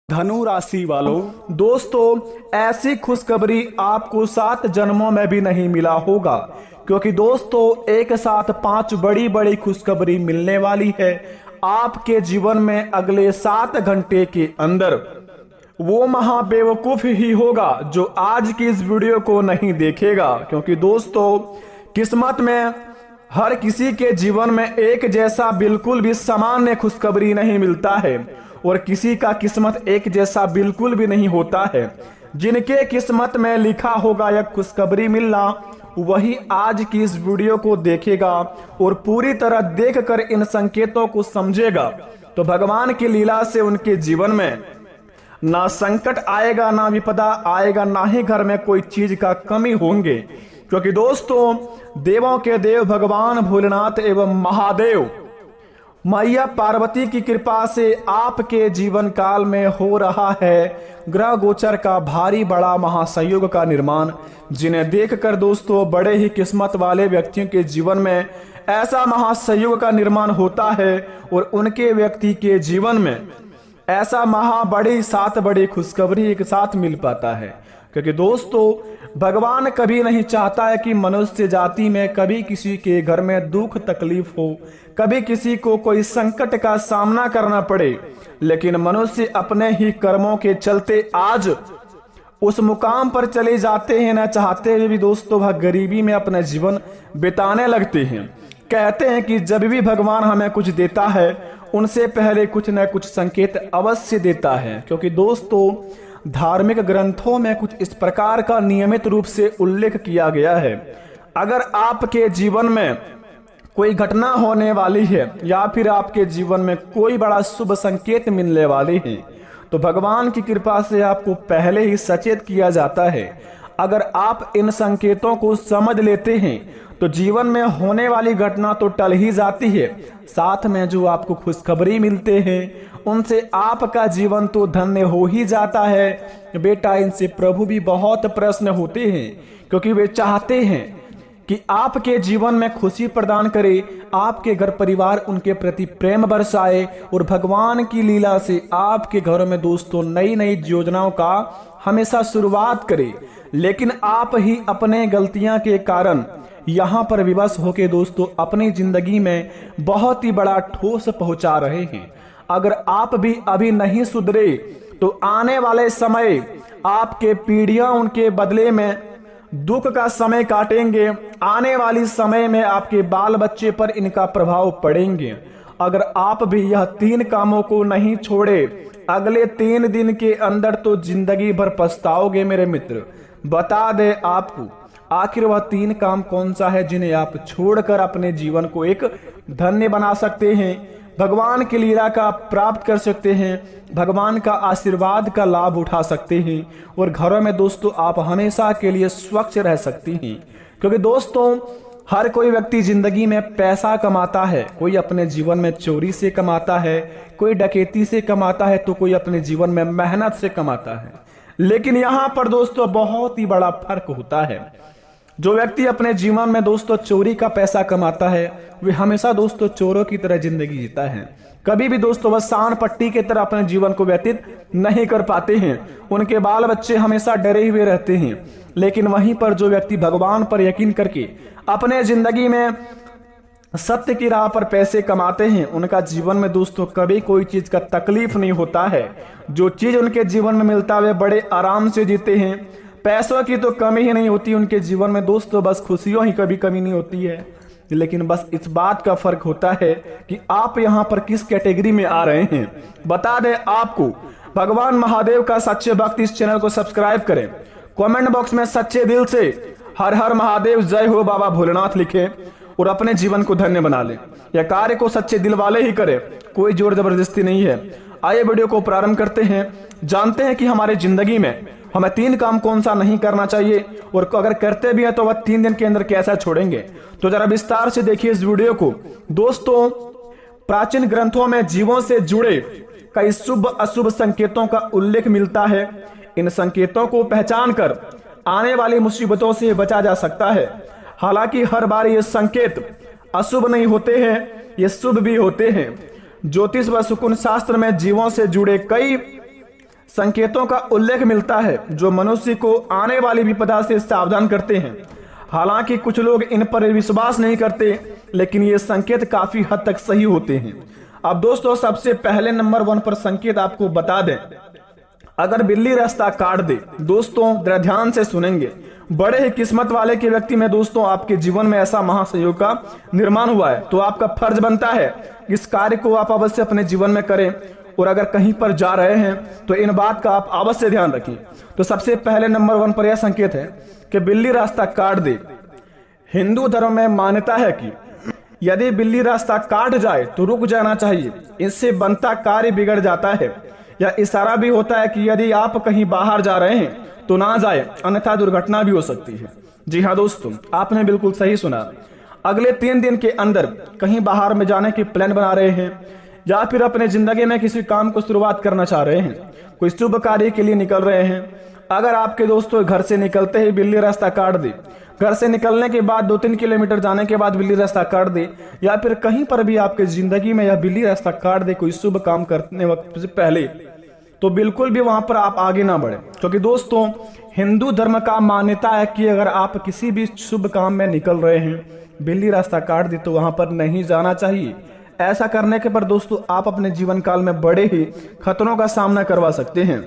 धनु राशि वालों, दोस्तों ऐसी खुशखबरी आपको 7 जन्मों में भी नहीं मिला होगा, क्योंकि दोस्तों एक साथ 5 बड़ी बड़ी खुशखबरी मिलने वाली है आपके जीवन में अगले 7 घंटे के अंदर। वो महाबेवकूफ ही होगा जो आज की इस वीडियो को नहीं देखेगा, क्योंकि दोस्तों किस्मत में हर किसी के जीवन में एक जैसा बिल्कुल भी सामान्य खुशखबरी नहीं मिलता है और किसी का किस्मत एक जैसा बिल्कुल भी नहीं होता है। जिनके किस्मत में लिखा होगा यह खुशखबरी मिलना, वही आज की इस वीडियो को देखेगा और पूरी तरह देखकर इन संकेतों को समझेगा तो भगवान की लीला से उनके जीवन में ना संकट आएगा, ना विपदा आएगा, ना ही घर में कोई चीज का कमी होंगे। क्योंकि दोस्तों देवों के देव भगवान भोलेनाथ एवं महादेव मैया पार्वती की कृपा से आपके जीवन काल में हो रहा है ग्रह गोचर का भारी बड़ा महासंयोग का निर्माण, जिन्हें देखकर दोस्तों बड़े ही किस्मत वाले व्यक्तियों के जीवन में ऐसा महासंयोग का निर्माण होता है और उनके व्यक्ति के जीवन में ऐसा बड़ी 7 बड़ी खुशखबरी एक साथ मिल पाता है। क्योंकि दोस्तों भगवान कभी नहीं चाहता है कि मनुष्य जाति में कभी किसी के घर में दुख तकलीफ हो, कभी किसी को कोई संकट का सामना करना पड़े, लेकिन मनुष्य अपने ही कर्मों के चलते आज उस मुकाम पर चले जाते हैं, न चाहते हुए भी दोस्तों वह गरीबी में अपना जीवन बिताने लगते हैं। कहते हैं कि जब भी भगवान हमें कुछ देता है उनसे पहले कुछ न कुछ संकेत अवश्य देता है। क्योंकि दोस्तों धार्मिक ग्रंथों में कुछ इस प्रकार का नियमित रूप से उल्लेख किया गया है, अगर आपके जीवन में कोई घटना होने वाली है या फिर आपके जीवन में कोई बड़ा शुभ संकेत मिलने वाले हैं तो भगवान की कृपा से आपको पहले ही सचेत किया जाता है। अगर आप इन संकेतों को समझ लेते हैं तो जीवन में होने वाली घटना तो टल ही जाती है, साथ में जो आपको खुशखबरी मिलते हैं उनसे आपका जीवन तो धन्य हो ही जाता है। बेटा इनसे प्रभु भी बहुत प्रसन्न होते हैं, क्योंकि वे चाहते हैं कि आपके जीवन में खुशी प्रदान करे, आपके घर परिवार उनके प्रति प्रेम बरसाए और भगवान की लीला से आपके घरों में दोस्तों नई नई योजनाओं का हमेशा शुरुआत करे। लेकिन आप ही अपने गलतियां के कारण यहाँ पर विवश होके दोस्तों अपनी जिंदगी में बहुत ही बड़ा ठोस पहुंचा रहे हैं। अगर आप भी अभी नहीं सुधरे तो आने वाले समय आपके पीढ़ियां उनके बदले में दुख का समय काटेंगे। आने वाली समय में आपके बाल बच्चे पर इनका प्रभाव पड़ेंगे। अगर आप भी यह 3 कामों को नहीं छोड़े अगले 3 दिन के अंदर तो जिंदगी भर पछताओगे मेरे मित्र। बता दे आपको आखिर वह 3 काम कौन सा है जिन्हें आप छोड़कर अपने जीवन को एक धन्य बना सकते हैं, भगवान की लीला का प्राप्त कर सकते हैं, भगवान का आशीर्वाद का लाभ उठा सकते हैं और घरों में दोस्तों आप हमेशा के लिए स्वच्छ रह सकती हैं। क्योंकि दोस्तों हर कोई व्यक्ति जिंदगी में पैसा कमाता है, कोई अपने जीवन में चोरी से कमाता है, कोई डकैती से कमाता है, तो कोई अपने जीवन में मेहनत से कमाता है। लेकिन यहाँ पर दोस्तों बहुत ही बड़ा फर्क होता है। जो व्यक्ति अपने जीवन में दोस्तों चोरी का पैसा कमाता है वे हमेशा दोस्तों चोरों की तरह जिंदगी जीता है, कभी भी दोस्तों वह शान पट्टी की तरह अपने जीवन को व्यतीत नहीं कर पाते हैं। उनके बाल बच्चे हमेशा डरे हुए रहते हैं। लेकिन वहीं पर जो व्यक्ति भगवान पर यकीन करके अपने जिंदगी में सत्य की राह पर पैसे कमाते हैं उनका जीवन में दोस्तों कभी कोई चीज का तकलीफ नहीं होता है। जो चीज उनके जीवन में मिलता है वे बड़े आराम से जीते हैं। पैसों की तो कमी ही नहीं होती उनके जीवन में दोस्तों, बस खुशियों ही कभी कमी नहीं होती है। लेकिन बस इस बात का फर्क होता है कि आप यहाँ पर किस कैटेगरी में आ रहे हैं। बता दें आपको भगवान महादेव का सच्चे भक्त इस चैनल को सब्सक्राइब करें, कमेंट बॉक्स में सच्चे दिल से हर हर महादेव जय हो बाबा भोलेनाथ लिखें और अपने जीवन को धन्य बना लें। यह कार्य को सच्चे दिल वाले ही करें, कोई जोर जबरदस्ती नहीं है। आइए वीडियो को प्रारंभ करते हैं, जानते हैं कि हमारे जिंदगी में हमें 3 काम कौन सा नहीं करना चाहिए और अगर करते भी हैं तो वह 3 दिन के अंदर कैसा छोड़ेंगे। तो जरा विस्तार से देखिए इस वीडियो को। दोस्तों प्राचीन ग्रंथों में जीवों से जुड़े कई शुभ अशुभ संकेतों का उल्लेख मिलता है। इन संकेतों को पहचान कर आने वाली मुसीबतों से बचा जा सकता है। हालांकि हर बार ये संकेत अशुभ नहीं होते हैं, ये शुभ भी होते हैं। ज्योतिष व शकुन शास्त्र में जीवों से जुड़े कई संकेतों का उल्लेख मिलता है जो मनुष्य को आने वाली विपदा से सावधान करते हैं। हालांकि कुछ लोग इन पर विश्वास नहीं करते, लेकिन ये संकेत काफी हद तक सही होते हैं। अब दोस्तों सबसे पहले नंबर 1 पर संकेत आपको बता दें, अगर बिल्ली रास्ता काट दे, दोस्तों जरा ध्यान से सुनेंगे, बड़े ही किस्मत वाले के व्यक्ति में दोस्तों आपके जीवन में ऐसा महासंयोग का निर्माण हुआ है, तो आपका फर्ज बनता है इस कार्य को आप अवश्य अपने जीवन में करें। और अगर कहीं पर जा रहे हैं तो इन बात का आप अवश्य ध्यान रखें। तो सबसे पहले नंबर 1 पर यह संकेत है कि बिल्ली रास्ता काट दे। हिंदू धर्म में मान्यता है कि यदि बिल्ली रास्ता काट जाए तो रुक जाना चाहिए, इससे बनता कार्य बिगड़ जाता है। या इशारा भी होता है कि यदि आप कहीं बाहर जा रहे हैं तो ना जाए, अन्यथा दुर्घटना भी हो सकती है। जी हाँ दोस्तों, आपने बिल्कुल सही सुना। अगले 3 दिन के अंदर कहीं बाहर में जाने की प्लान बना रहे हैं या फिर अपने जिंदगी में किसी काम को शुरुआत करना चाह रहे हैं, कोई शुभ कार्य के लिए निकल रहे हैं। अगर आपके दोस्तों घर से निकलते ही बिल्ली रास्ता काट दे, घर से निकलने के बाद 2-3 किलोमीटर जाने के बाद बिल्ली रास्ता काट दे, या फिर कहीं पर भी आपके जिंदगी में यह बिल्ली रास्ता काट दे कोई शुभ काम करने वक्त से पहले, तो बिल्कुल भी वहां पर आप आगे ना बढ़े। क्योंकि दोस्तों हिंदू धर्म का मान्यता है कि अगर आप किसी भी शुभ काम में निकल रहे हैं, बिल्ली रास्ता काट दे तो वहां पर नहीं जाना चाहिए। ऐसा करने के पर दोस्तों आप अपने जीवन काल में बड़े ही खतरों का सामना करवा सकते हैं।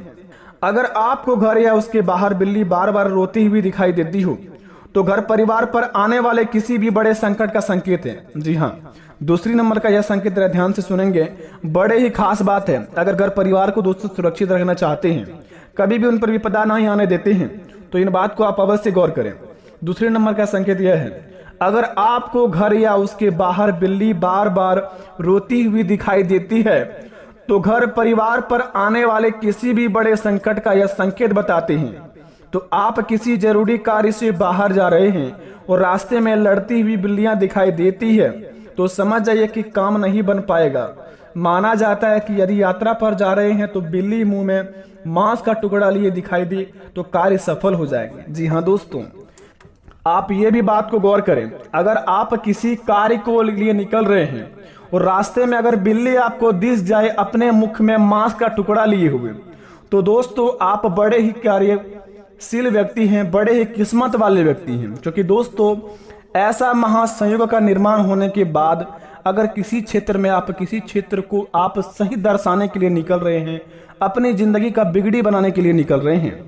अगर आपको घर या उसके बाहर बिल्ली बार बार रोती हुई दिखाई देती हो तो घर परिवार पर आने वाले किसी भी बड़े संकट का संकेत है। जी हाँ, दूसरी नंबर का यह संकेत ध्यान से सुनेंगे, बड़े ही खास बात है। अगर घर परिवार को दोस्तों सुरक्षित रखना चाहते हैं, कभी भी उन पर विपदा नहीं आने देते हैं, तो इन बात को आप अवश्य गौर करें। दूसरे नंबर का संकेत यह है, अगर आपको घर या उसके बाहर बिल्ली बार बार रोती हुई दिखाई देती है तो घर परिवार पर आने वाले किसी भी बड़े संकट का यह संकेत बताते हैं। तो आप किसी जरूरी कार्य से बाहर जा रहे हैं और रास्ते में लड़ती हुई बिल्लियां दिखाई देती है तो समझ जाइए कि काम नहीं बन पाएगा। माना जाता है कि यदि यात्रा पर जा रहे हैं तो बिल्ली मुंह में मांस का टुकड़ा लिए दिखाई दे तो कार्य सफल हो जाएगा। जी हाँ दोस्तों, आप ये भी बात को गौर करें, अगर आप किसी कार्य को लिए निकल रहे हैं और रास्ते में अगर बिल्ली आपको दिख जाए अपने मुख में मांस का टुकड़ा लिए हुए, तो दोस्तों आप बड़े ही कार्यशील व्यक्ति हैं, बड़े ही किस्मत वाले व्यक्ति हैं। क्योंकि दोस्तों ऐसा महासंयोग का निर्माण होने के बाद अगर किसी क्षेत्र में आप किसी क्षेत्र को आप सही दर्शाने के लिए निकल रहे हैं, अपनी जिंदगी का बिगड़ी बनाने के लिए निकल रहे हैं,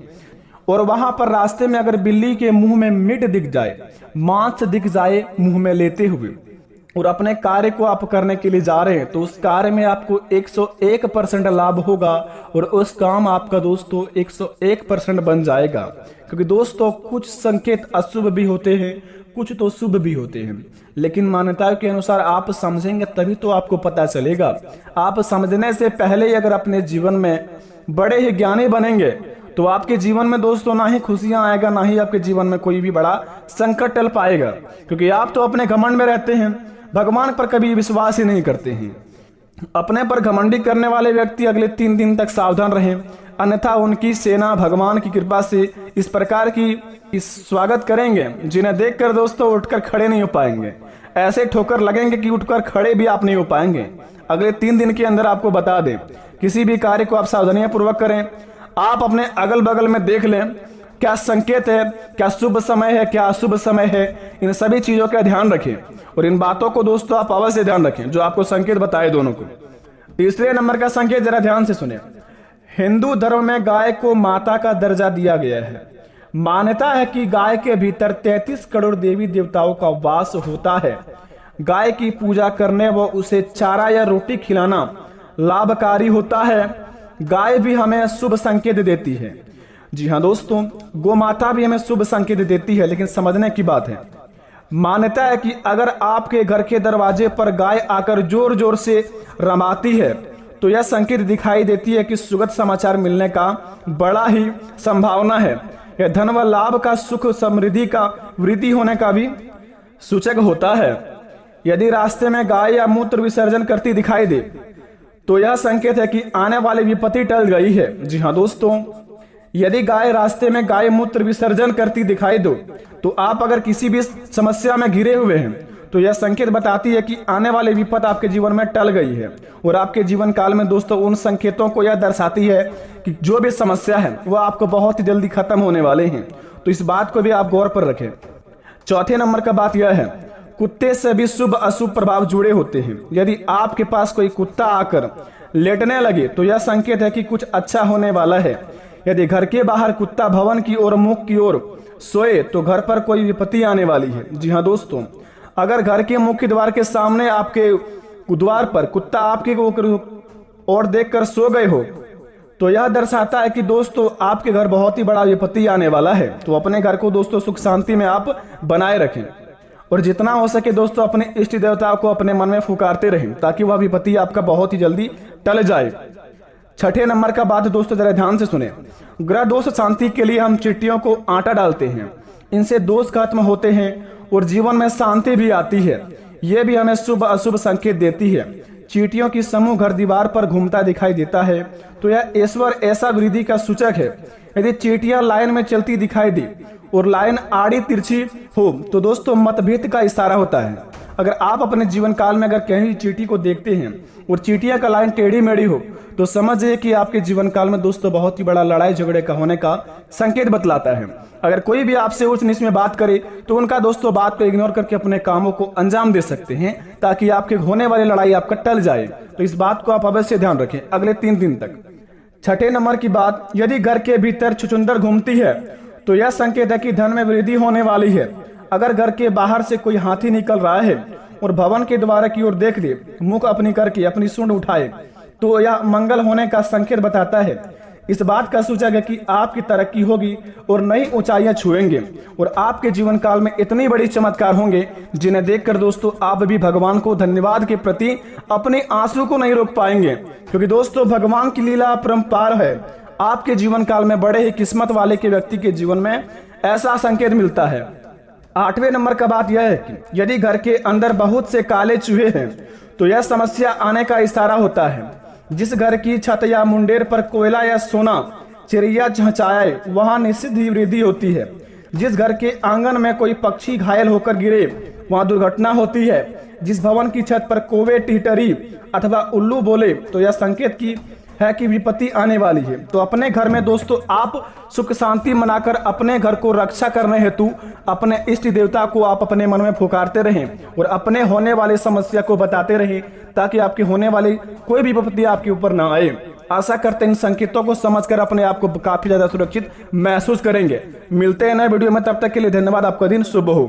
और वहां पर रास्ते में अगर बिल्ली के मुंह में मीट दिख जाए, मांस दिख जाए मुंह में लेते हुए, और अपने कार्य को आप करने के लिए जा रहे हैं, तो उस कार्य में आपको 101% लाभ होगा और उस काम आपका दोस्तों 101% बन जाएगा। क्योंकि दोस्तों कुछ संकेत अशुभ भी होते हैं, कुछ तो शुभ भी होते हैं, लेकिन मान्यताओं के अनुसार आप समझेंगे तभी तो आपको पता चलेगा। आप समझने से पहले ही अगर अपने जीवन में बड़े ही ज्ञानी बनेंगे तो आपके जीवन में दोस्तों ना ही खुशियां आएगा, ना ही आपके जीवन में कोई भी बड़ा संकट टल पाएगा। क्योंकि आप तो अपने घमंड में रहते हैं, भगवान पर कभी विश्वास ही नहीं करते हैं। अपने पर घमंडी करने वाले व्यक्ति अगले 3 दिन तक सावधान रहें, अन्यथा उनकी सेना भगवान की कृपा से इस प्रकार की स्वागत करेंगे जिन्हें देखकर दोस्तों उठकर खड़े नहीं हो पाएंगे। ऐसे ठोकर लगेंगे कि उठकर खड़े भी आप नहीं हो पाएंगे। अगले 3 दिन के अंदर आपको बता दें, किसी भी कार्य को आप सावधानी पूर्वक करें। आप अपने अगल बगल में देख लें क्या संकेत है, क्या शुभ समय है, क्या अशुभ समय है, इन सभी चीजों का ध्यान रखें और इन बातों को दोस्तों आप अवश्य ध्यान रखें जो आपको संकेत बताए दोनों को। तीसरे नंबर का संकेत जरा ध्यान से सुने, हिंदू धर्म में गाय को माता का दर्जा दिया गया है। मान्यता है कि गाय के भीतर 33 करोड़ देवी देवताओं का वास होता है। गाय की पूजा करने व उसे चारा या रोटी खिलाना लाभकारी होता है। गाय भी हमें शुभ संकेत देती है। जी हाँ दोस्तों, गौ माता भी हमें शुभ संकेत देती है, लेकिन समझने की बात है, मान्यता है कि अगर आपके घर के दरवाजे पर गाय आकर जोर जोर से रमाती है तो यह संकेत दिखाई देती है कि सुखद समाचार मिलने का बड़ा ही संभावना है। यह धन व लाभ का, सुख समृद्धि का, वृद्धि होने का भी सूचक होता है। यदि रास्ते में गाय या मूत्र विसर्जन करती दिखाई दे तो यह संकेत है कि आने वाली विपत्ति टल गई है। जी हाँ दोस्तों, यदि गाय रास्ते में गाय मूत्र विसर्जन करती दिखाई दो तो आप अगर किसी भी समस्या में घिरे हुए हैं तो यह संकेत बताती है कि आने वाली विपद आपके जीवन में टल गई है। और आपके जीवन काल में दोस्तों उन संकेतों को यह दर्शाती है कि जो भी समस्या है वह आपको बहुत ही जल्दी खत्म होने वाले हैं। तो इस बात को भी आप गौर पर रखें। चौथे नंबर का बात यह है, कुत्ते से भी शुभ अशुभ प्रभाव जुड़े होते हैं। यदि आपके पास कोई कुत्ता आकर लेटने लगे तो यह संकेत है कि कुछ अच्छा होने वाला है। यदि घर के बाहर कुत्ता भवन की ओर मुख की ओर सोए तो घर पर कोई विपत्ति आने वाली है। जी हाँ दोस्तों, अगर घर के मुख्य द्वार के सामने आपके द्वार पर कुत्ता आपके ओर देखकर सो गए हो तो यह दर्शाता है कि दोस्तों आपके घर बहुत ही बड़ा विपत्ति आने वाला है। तो अपने घर को दोस्तों सुख शांति में आप बनाए रखें और जितना हो सके दोस्तों अपने इष्ट देवताओं को अपने मन में पुकारते रहें ताकि वह विपत्ति आपका बहुत ही जल्दी टल जाए। छठे नंबर का बात दोस्तों जरा ध्यान से सुने। ग्रह दोष शांति के लिए हम चींटियों को आटा डालते हैं, इनसे दोष खत्म होते हैं और जीवन में शांति भी आती है। यह भी हमें शुभ अशुभ संकेत देती है। चींटियों की समूह घर दीवार पर घूमता दिखाई देता है तो यह ईश्वर ऐसा वृद्धि का सूचक है। यदि चींटियां लाइन में चलती दिखाई दी और लाइन आड़ी तिरछी हो तो दोस्तों मतभेद का इशारा होता है। अगर आप अपने जीवन काल में अगर कहीं चींटी को देखते हैं और चींटियां का लाइन टेढ़ी मेढ़ी हो तो समझिए कि आपके जीवन काल में दोस्तों बहुत ही बड़ा लड़ाई झगड़े का होने का संकेत बतलाता है। अगर कोई भी आपसे उच्च नीच में बात करे तो उनका दोस्तों बात को इग्नोर करके अपने कामों को अंजाम दे सकते हैं ताकि आपके होने वाली लड़ाई आपका टल जाए। तो इस बात को आप अवश्य ध्यान रखें अगले 3 दिन तक। छठे नंबर की बात, यदि घर के भीतर छुछुंदर घूमती है तो यह संकेत है कि धन में वृद्धि होने वाली है। अगर घर के बाहर से कोई हाथी निकल रहा है और भवन के द्वार की ओर देख ले, मुख अपनी करके अपनी सूंड उठाए तो यह मंगल होने का संकेत बताता है। इस बात का सूचक है कि आपकी तरक्की होगी और नई ऊंचाइयां छुएंगे और आपके जीवन काल में इतनी बड़ी चमत्कार होंगे जिन्हें देखकर दोस्तों आप भी भगवान को धन्यवाद के प्रति अपने आंसू को नहीं रोक पाएंगे, क्योंकि दोस्तों भगवान की लीला अपरंपार है। आपके जीवन काल में बड़े ही किस्मत वाले के व्यक्ति के जीवन में ऐसा संकेत मिलता है। 8वें नंबर का बात यह है कि यदि घर के अंदर बहुत से काले चूहे हैं तो यह समस्या आने का इशारा होता है। जिस घर की छत या मुंडेर पर कोयला या सोना चिड़िया चहचहाए वहां निश्चित ही वृद्धि होती है। जिस घर के आंगन में कोई पक्षी घायल होकर गिरे वहां दुर्घटना होती है। जिस भवन की छत पर कौवे टिटरी अथवा उल्लू बोले तो यह संकेत की है कि विपत्ति आने वाली है। तो अपने घर में दोस्तों आप सुख शांति मनाकर अपने घर को रक्षा करने हेतु अपने इष्ट देवता को आप अपने मन में पुकारते रहें और अपने होने वाली समस्या को बताते रहें ताकि आपके होने वाली कोई भी विपत्ति आपके ऊपर ना आए। आशा करते हैं इन संकेतों को समझकर अपने आप को काफी ज्यादा सुरक्षित महसूस करेंगे। मिलते हैं नए वीडियो में, तब तक के लिए धन्यवाद। आपका दिन शुभ हो।